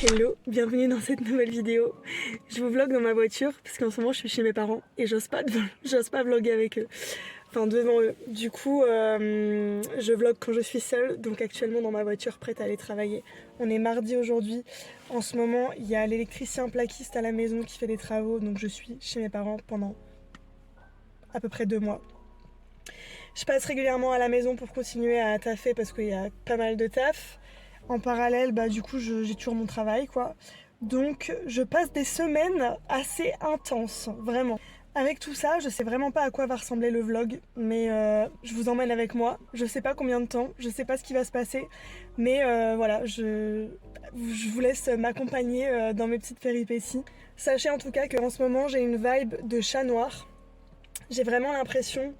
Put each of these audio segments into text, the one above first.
Hello, bienvenue dans cette nouvelle vidéo. Je vous vlog dans ma voiture parce qu'en ce moment je suis chez mes parents et j'ose pas vlogger avec eux, enfin devant eux. Du coup je vlog quand je suis seule, donc actuellement dans ma voiture prête à aller travailler. On est mardi aujourd'hui, en ce moment il y a l'électricien plaquiste à la maison qui fait des travaux, donc je suis chez mes parents pendant à peu près 2 mois. Je passe régulièrement à la maison pour continuer à taffer parce qu'il y a pas mal de taf. En parallèle, du coup, j'ai toujours mon travail, quoi. Donc, je passe des semaines assez intenses, vraiment. Avec tout ça, je sais vraiment pas à quoi va ressembler le vlog, mais je vous emmène avec moi. Je sais pas combien de temps, je sais pas ce qui va se passer, mais voilà, je vous laisse m'accompagner dans mes petites péripéties. Sachez en tout cas qu'en ce moment, j'ai une vibe de chat noir. J'ai vraiment l'impression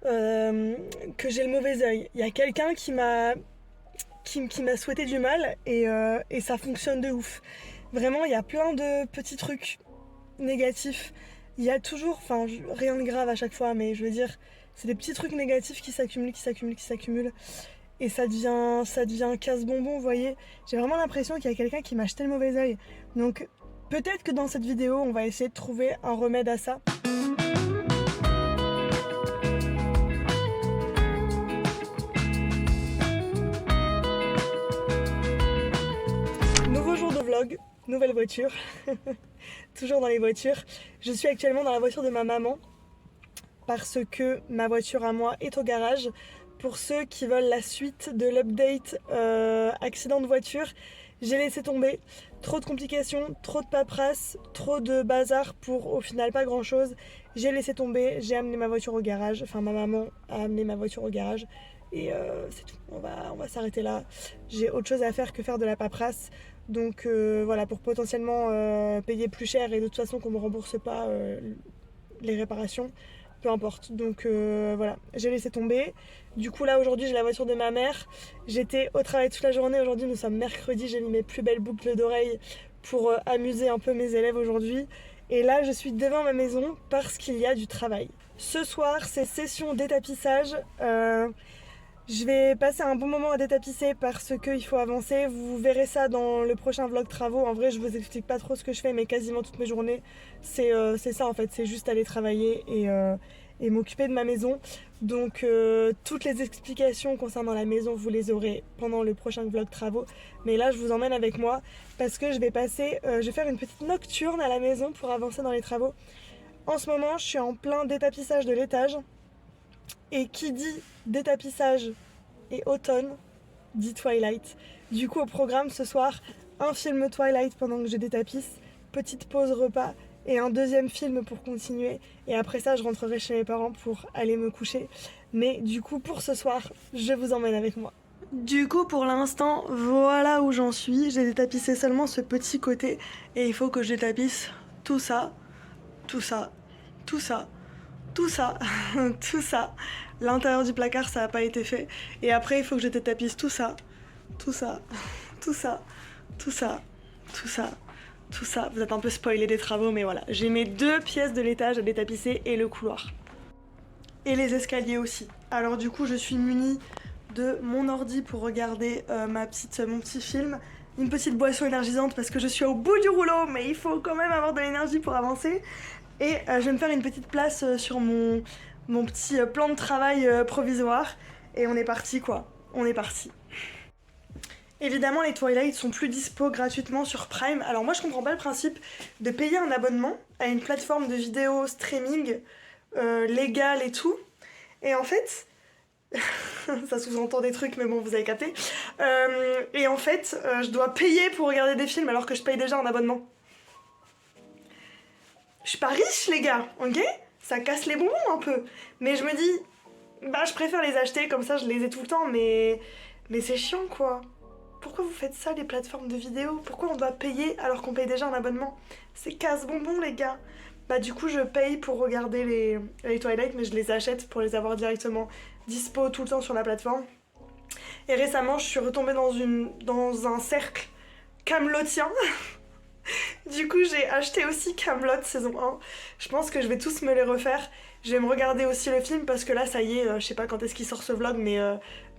que j'ai le mauvais œil. Il y a quelqu'un qui m'a souhaité du mal et ça fonctionne de ouf. Vraiment, il y a plein de petits trucs négatifs. Il y a toujours, enfin rien de grave à chaque fois, mais je veux dire, c'est des petits trucs négatifs qui s'accumulent, et ça devient casse-bonbon, vous voyez. J'ai vraiment l'impression qu'il y a quelqu'un qui m'a jeté le mauvais œil. Donc peut-être que dans cette vidéo, on va essayer de trouver un remède à ça. Nouveau jour de vlog, nouvelle voiture, toujours dans les voitures. Je suis actuellement dans la voiture de ma maman parce que ma voiture à moi est au garage. Pour ceux qui veulent la suite de l'update accident de voiture, j'ai laissé tomber. Trop de complications, trop de paperasse, trop de bazar pour au final pas grand chose. J'ai laissé tomber, j'ai amené ma voiture au garage, enfin ma maman a amené ma voiture au garage. Et c'est tout, on va s'arrêter là. J'ai autre chose à faire que faire de la paperasse. Donc voilà, pour potentiellement payer plus cher et de toute façon qu'on me rembourse pas les réparations, peu importe. Donc voilà, j'ai laissé tomber. Du coup là aujourd'hui j'ai la voiture de ma mère. J'étais au travail toute la journée. Aujourd'hui nous sommes mercredi, j'ai mis mes plus belles boucles d'oreilles pour amuser un peu mes élèves aujourd'hui. Et là je suis devant ma maison parce qu'il y a du travail. Ce soir c'est session détapissage. Je vais passer un bon moment à détapisser parce qu'il faut avancer. Vous verrez ça dans le prochain vlog travaux. En vrai, je vous explique pas trop ce que je fais, mais quasiment toutes mes journées, c'est ça en fait. C'est juste aller travailler et m'occuper de ma maison. Donc, toutes les explications concernant la maison, vous les aurez pendant le prochain vlog travaux. Mais là, je vous emmène avec moi parce que je vais faire une petite nocturne à la maison pour avancer dans les travaux. En ce moment, je suis en plein détapissage de l'étage. Et qui dit détapissage et automne, dit Twilight. Du coup, au programme ce soir, un film Twilight pendant que je détapisse, petite pause repas et un deuxième film pour continuer. Et après ça, je rentrerai chez mes parents pour aller me coucher. Mais du coup, pour ce soir, je vous emmène avec moi. Du coup, pour l'instant, voilà où j'en suis. J'ai détapissé seulement ce petit côté et il faut que je détapisse tout ça, tout ça, tout ça, tout ça, tout ça. L'intérieur du placard, ça n'a pas été fait. Et après, il faut que je détapisse tout ça, tout ça, tout ça, tout ça, tout ça, tout ça. Vous êtes un peu spoilé des travaux, mais voilà. J'ai mes 2 pièces de l'étage à détapisser et le couloir. Et les escaliers aussi. Alors du coup, je suis munie de mon ordi pour regarder mon petit film. Une petite boisson énergisante parce que je suis au bout du rouleau, mais il faut quand même avoir de l'énergie pour avancer. Et je vais me faire une petite place sur mon petit plan de travail provisoire. Et on est parti quoi, on est parti. Évidemment les Twilight sont plus dispo gratuitement sur Prime. Alors moi je comprends pas le principe de payer un abonnement à une plateforme de vidéo streaming légale et tout. Et en fait, ça sous-entend des trucs mais bon vous avez capté. Et en fait je dois payer pour regarder des films alors que je paye déjà un abonnement. Je suis pas riche les gars, ok? Ça casse les bonbons un peu. Mais je me dis, je préfère les acheter, comme ça je les ai tout le temps, mais c'est chiant quoi. Pourquoi vous faites ça les plateformes de vidéos? Pourquoi on doit payer alors qu'on paye déjà un abonnement? C'est casse-bonbon les gars. Du coup je paye pour regarder les Twilight, mais je les achète pour les avoir directement dispo tout le temps sur la plateforme. Et récemment je suis retombée dans un cercle camelotien. Du coup, j'ai acheté aussi Kaamelott saison 1. Je pense que je vais tous me les refaire. Je vais me regarder aussi le film parce que là, ça y est, je sais pas quand est-ce qu'il sort ce vlog, mais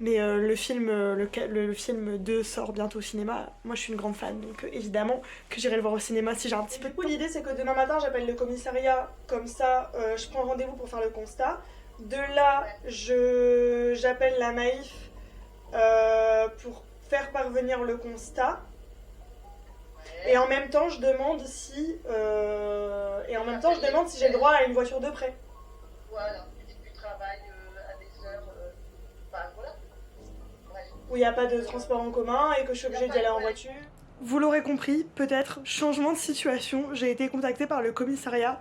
le film, le film 2 sort bientôt au cinéma. Moi, je suis une grande fan, donc évidemment que j'irai le voir au cinéma si j'ai un petit peu de temps. L'idée, c'est que demain matin, j'appelle le commissariat, comme ça, je prends rendez-vous pour faire le constat. De là, j'appelle la Maïf pour faire parvenir le constat. Et en même temps, je demande si, j'ai le droit à une voiture de prêt. Voilà, et puis travail à des heures, voilà. Ouais. Où il n'y a pas de transport en commun et que je suis obligée d'y aller en voiture. Vous l'aurez compris, peut-être, changement de situation, j'ai été contactée par le commissariat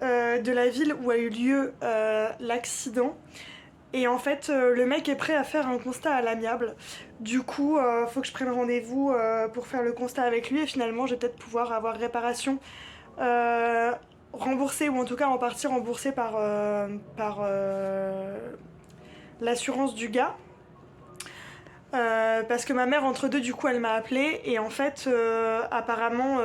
de la ville où a eu lieu l'accident. Et en fait, le mec est prêt à faire un constat à l'amiable. Du coup, faut que je prenne rendez-vous pour faire le constat avec lui et finalement, je vais peut-être pouvoir avoir réparation remboursée ou en tout cas en partie remboursée par l'assurance du gars. Parce que ma mère, entre deux, du coup, elle m'a appelée et en fait, apparemment,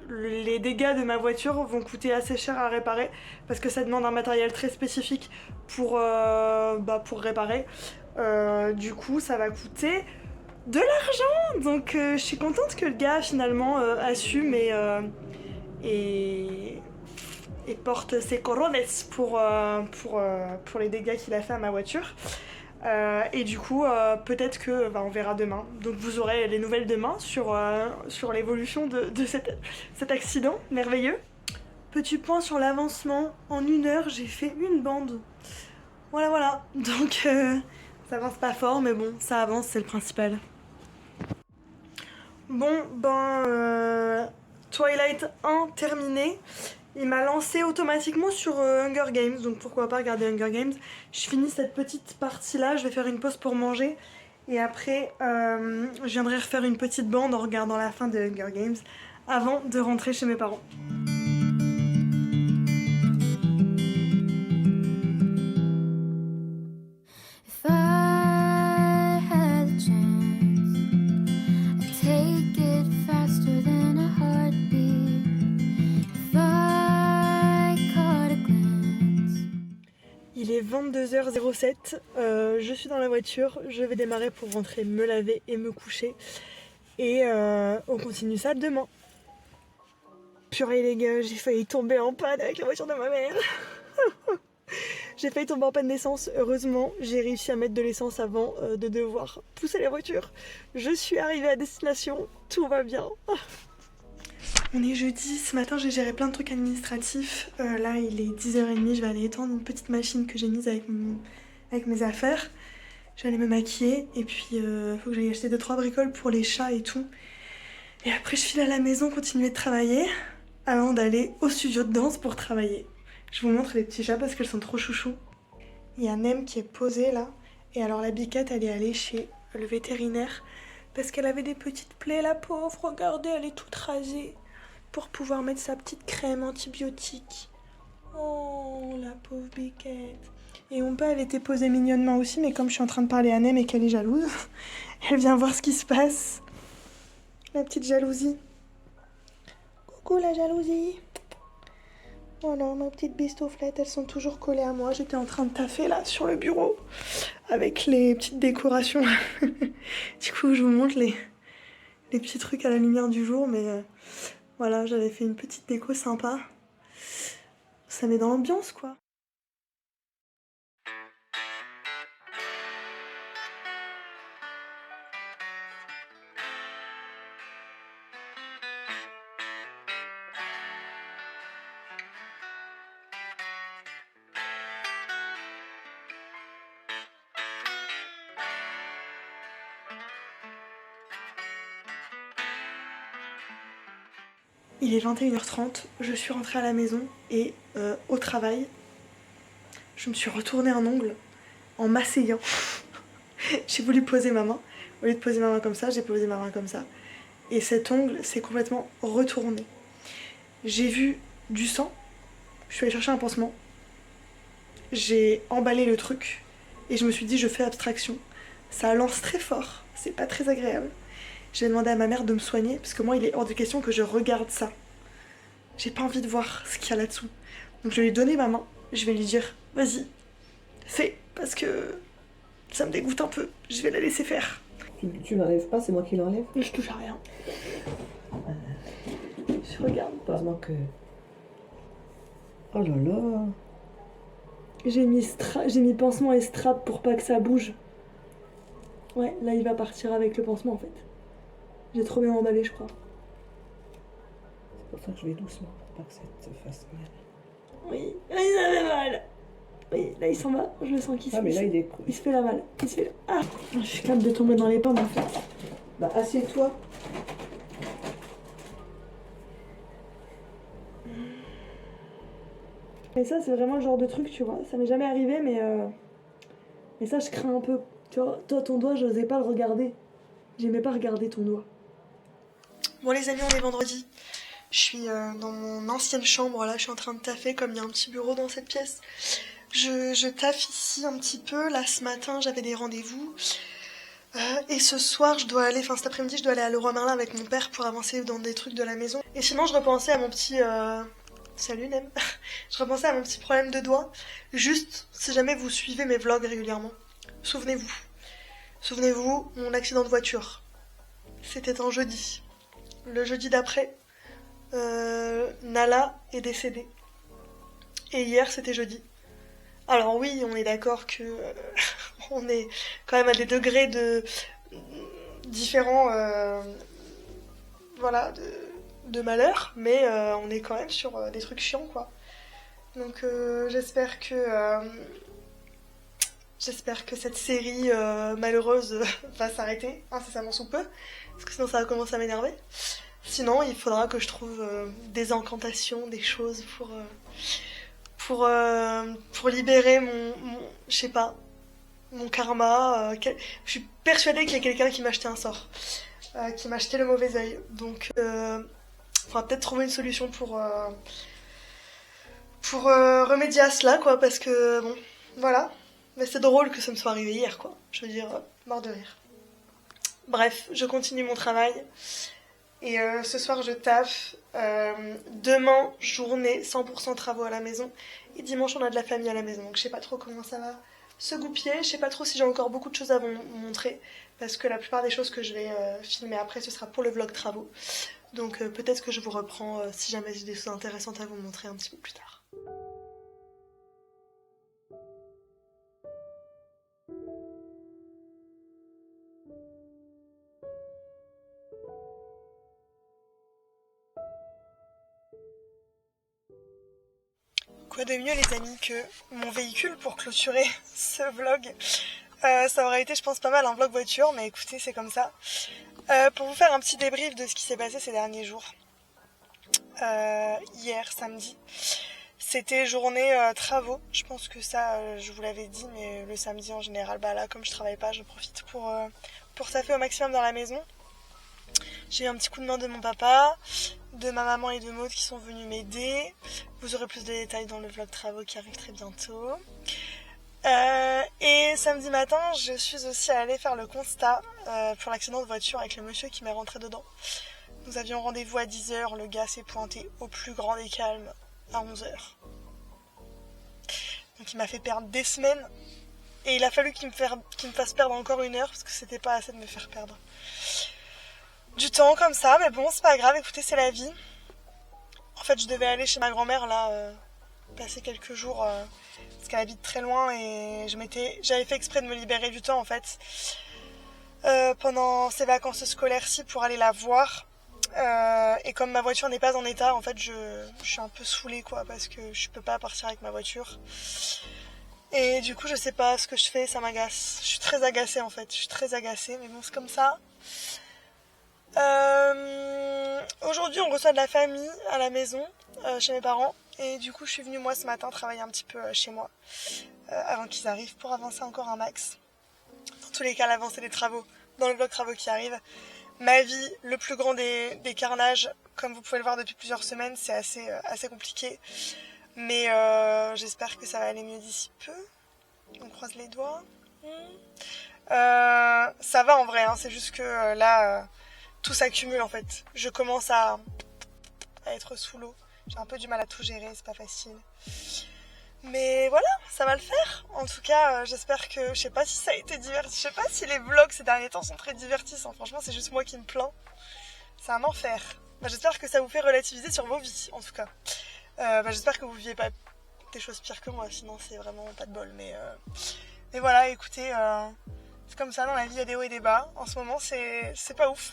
les dégâts de ma voiture vont coûter assez cher à réparer parce que ça demande un matériel très spécifique pour réparer. Du coup, ça va coûter de l'argent. Donc, je suis contente que le gars finalement assume et porte ses corones pour les dégâts qu'il a fait à ma voiture. Et du coup, peut-être que on verra demain. Donc vous aurez les nouvelles demain sur l'évolution de cet accident merveilleux. Petit point sur l'avancement. En 1 heure, j'ai fait une bande. Voilà. Donc ça avance pas fort, mais bon, ça avance, c'est le principal. Bon, Twilight 1 terminé. Il m'a lancé automatiquement sur Hunger Games, donc pourquoi pas regarder Hunger Games. Je finis cette petite partie là, je vais faire une pause pour manger. Et après, je viendrai refaire une petite bande en regardant la fin de Hunger Games avant de rentrer chez mes parents. Il est 22h07, je suis dans la voiture, je vais démarrer pour rentrer me laver et me coucher. Et on continue ça demain. Purée les gars, j'ai failli tomber en panne avec la voiture de ma mère. J'ai failli tomber en panne d'essence. Heureusement, j'ai réussi à mettre de l'essence avant de devoir pousser la voiture. Je suis arrivée à destination, tout va bien. On est jeudi, ce matin j'ai géré plein de trucs administratifs. Là il est 10h30, je vais aller étendre une petite machine que j'ai mise avec mes affaires. Je vais aller me maquiller et puis faut que j'aille acheter 2-3 bricoles pour les chats et tout. Et après je file à la maison continuer de travailler avant d'aller au studio de danse pour travailler. Je vous montre les petits chats parce qu'elles sont trop chouchous. Il y a Nem qui est posée là. Et alors la biquette elle est allée chez le vétérinaire parce qu'elle avait des petites plaies, la pauvre. Regardez, elle est toute rasée. Pour pouvoir mettre sa petite crème antibiotique. Oh, la pauvre biquette. Et Ompa, elle était posée mignonnement aussi, mais comme je suis en train de parler à Nem et qu'elle est jalouse, elle vient voir ce qui se passe. La petite jalousie. Coucou la jalousie. Voilà, ma petite bistouflette, elles sont toujours collées à moi. J'étais en train de taffer là sur le bureau avec les petites décorations. Du coup, je vous montre les petits trucs à la lumière du jour, mais voilà, j'avais fait une petite déco sympa. Ça met dans l'ambiance, quoi. Il est 21h30, je suis rentrée à la maison et au travail, je me suis retourné un ongle en m'asseyant. J'ai voulu poser ma main. Au lieu de poser ma main comme ça, j'ai posé ma main comme ça. Et cet ongle s'est complètement retourné. J'ai vu du sang, je suis allée chercher un pansement. J'ai emballé le truc et je me suis dit je fais abstraction. Ça lance très fort, c'est pas très agréable. Je vais demander à ma mère de me soigner, parce que moi, il est hors de question que je regarde ça. J'ai pas envie de voir ce qu'il y a là-dessous. Donc je vais lui donner ma main, je vais lui dire, vas-y, fais, parce que ça me dégoûte un peu, je vais la laisser faire. Tu l'enlèves pas, c'est moi qui l'enlève. Je touche à rien. Je regarde pas. Heureusement que... Oh là là. J'ai mis pansement et strap pour pas que ça bouge. Ouais, là il va partir avec le pansement en fait. J'ai trop bien emballé, je crois. C'est pour ça que je vais doucement, pour pas que ça te fasse mal. Oui, là il avait mal. Oui, là il s'en va, je le sens qu'il se Ah mais là il il se fait la mal. Il se fait la... Ah, je suis capable de tomber dans les pommes en fait. Bah assieds-toi. Mais ça c'est vraiment le genre de truc, tu vois. Ça m'est jamais arrivé mais ça je crains un peu. Tu vois, toi ton doigt, je n'osais pas le regarder. J'aimais pas regarder ton doigt. Bon les amis, on est vendredi. Je suis dans mon ancienne chambre, là je suis en train de taffer comme il y a un petit bureau dans cette pièce. Je taffe ici un petit peu, là ce matin j'avais des rendez-vous. Et ce soir cet après-midi je dois aller à Leroy Merlin avec mon père pour avancer dans des trucs de la maison. Et sinon je repensais à mon petit... Salut Nem. Je repensais à mon petit problème de doigt. Juste, si jamais vous suivez mes vlogs régulièrement, souvenez-vous, mon accident de voiture. C'était un jeudi. Le jeudi d'après, Nala est décédée. Et hier, c'était jeudi. Alors oui, on est d'accord que on est quand même à des degrés de différents, voilà, de malheur, mais on est quand même sur des trucs chiants, quoi. Donc j'espère que cette série malheureuse va s'arrêter incessamment sous peu, parce que sinon ça va commencer à m'énerver. Sinon, il faudra que je trouve des incantations, des choses pour libérer je sais pas, mon karma. Je suis persuadée qu'il y a quelqu'un qui m'a acheté un sort, qui m'a acheté le mauvais œil. Donc, faudra peut-être trouver une solution pour remédier à cela, quoi, parce que bon, voilà. Mais c'est drôle que ça me soit arrivé hier, quoi. Je veux dire, mort de rire. Bref, je continue mon travail. Et ce soir, je taffe. Demain, journée 100% travaux à la maison. Et dimanche, on a de la famille à la maison. Donc, je sais pas trop comment ça va se goupiller. Je sais pas trop si j'ai encore beaucoup de choses à vous montrer. Parce que la plupart des choses que je vais filmer après, ce sera pour le vlog travaux. Donc, peut-être que je vous reprends si jamais j'ai des choses intéressantes à vous montrer un petit peu plus tard. Quoi de mieux les amis que mon véhicule pour clôturer ce vlog. Ça aurait été je pense pas mal un vlog voiture, mais écoutez c'est comme ça. Pour vous faire un petit débrief de ce qui s'est passé ces derniers jours. Hier samedi, c'était journée travaux. Je pense que ça je vous l'avais dit, mais le samedi en général, bah là comme je travaille pas, je profite pour taffer au maximum dans la maison. J'ai eu un petit coup de main de mon papa, de ma maman et de Maud qui sont venus m'aider. Vous aurez plus de détails dans le vlog travaux qui arrive très bientôt. Et samedi matin, je suis aussi allée faire le constat pour l'accident de voiture avec le monsieur qui m'est rentré dedans. Nous avions rendez-vous à 10h, le gars s'est pointé au plus grand des calmes à 11h. Donc il m'a fait perdre des semaines et il a fallu qu'il me fasse perdre encore 1 heure parce que c'était pas assez de me faire perdre du temps comme ça, mais bon c'est pas grave, écoutez c'est la vie. En fait je devais aller chez ma grand-mère là, passer quelques jours parce qu'elle habite très loin et j'avais fait exprès de me libérer du temps en fait pendant ces vacances scolaires-ci pour aller la voir. Et comme ma voiture n'est pas en état, en fait je suis un peu saoulée quoi, parce que je peux pas partir avec ma voiture. Et du coup je sais pas ce que je fais, ça m'agace. Je suis très agacée en fait, mais bon c'est comme ça. Aujourd'hui on reçoit de la famille à la maison, chez mes parents. Et du coup je suis venue moi ce matin travailler un petit peu chez moi, avant qu'ils arrivent pour avancer encore un max. Dans tous les cas l'avancée des travaux, dans le vlog travaux qui arrive. Ma vie, le plus grand des carnages, comme vous pouvez le voir depuis plusieurs semaines, c'est assez compliqué. Mais j'espère que ça va aller mieux d'ici peu. On croise les doigts. Ça va en vrai, hein, c'est juste que là, tout s'accumule en fait. Je commence à être sous l'eau. J'ai un peu du mal à tout gérer, c'est pas facile. Mais voilà, ça va le faire. En tout cas, j'espère que, je sais pas si ça a été divertissant. Je sais pas si les vlogs ces derniers temps sont très divertissants. Franchement, c'est juste moi qui me plains. C'est un enfer. J'espère que ça vous fait relativiser sur vos vies, en tout cas. J'espère que vous viviez pas des choses pires que moi, sinon c'est vraiment pas de bol. Mais voilà, écoutez, c'est comme ça dans la vie, il y a des hauts et des bas. En ce moment, c'est pas ouf.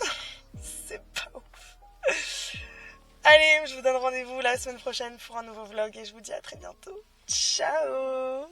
C'est pas ouf. Allez, je vous donne rendez-vous la semaine prochaine pour un nouveau vlog et je vous dis à très bientôt. Ciao!